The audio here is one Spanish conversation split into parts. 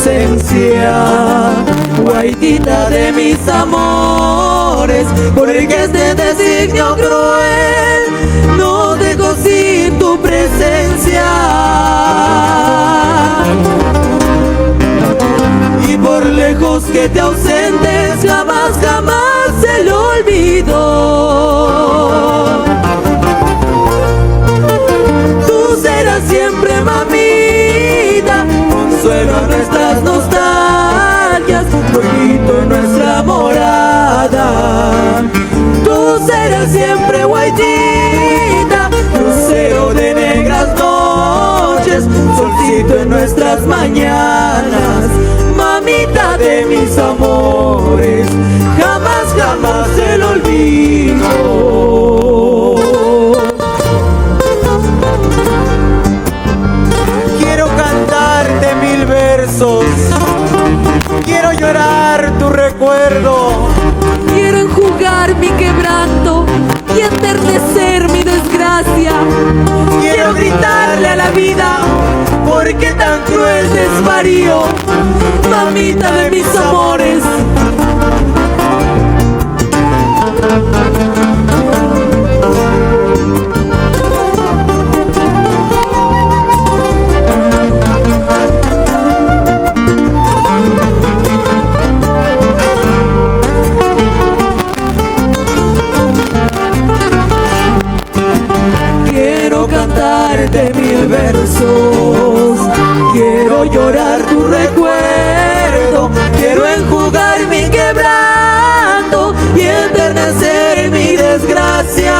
ausencia. Guaidita de mis amores, porque este designio cruel no dejo sin tu presencia. Y por lejos que te ausentes, jamás, jamás se lo olvido. Tú serás siempre, mamita, consuelo a nuestras nostalgias, fueguito en nuestra morada. Tú serás siempre, guaidita, lucero de negras noches, solcito en nuestras mañanas, mamita de mis amores, jamás, jamás se lo olvido. Quiero cantarte 1000 versos, quiero llorar tu recuerdo, quiero enjugar mi quebranto y enternecer mi desgracia. quiero gritarle a la vida, porque tan cruel desvarío, mamita de mis amores. Quiero cantarte 1000 versos, quiero llorar tu recuerdo, quiero enjugar mi quebranto y enternecer mi desgracia.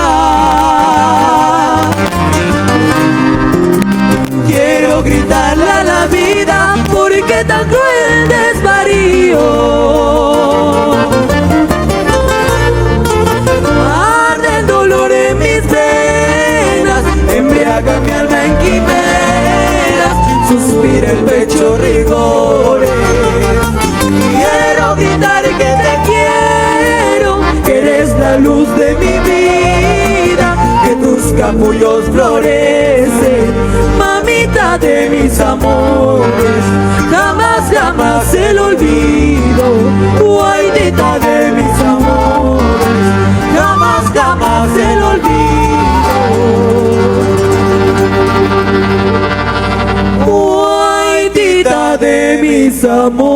Quiero gritarle a la vida, porque tan cruel desvarío. Arde el dolor en mis venas, embriaga mi alma en quimeras, suspira el pecho rigores. Quiero gritar que te quiero, que eres la luz de mi vida, que tus capullos florecen, mamita de mis amores, jamás, jamás se lo olvido, guaidita de mis amores, jamás, jamás se lo olvido. Guaidita de mis amores.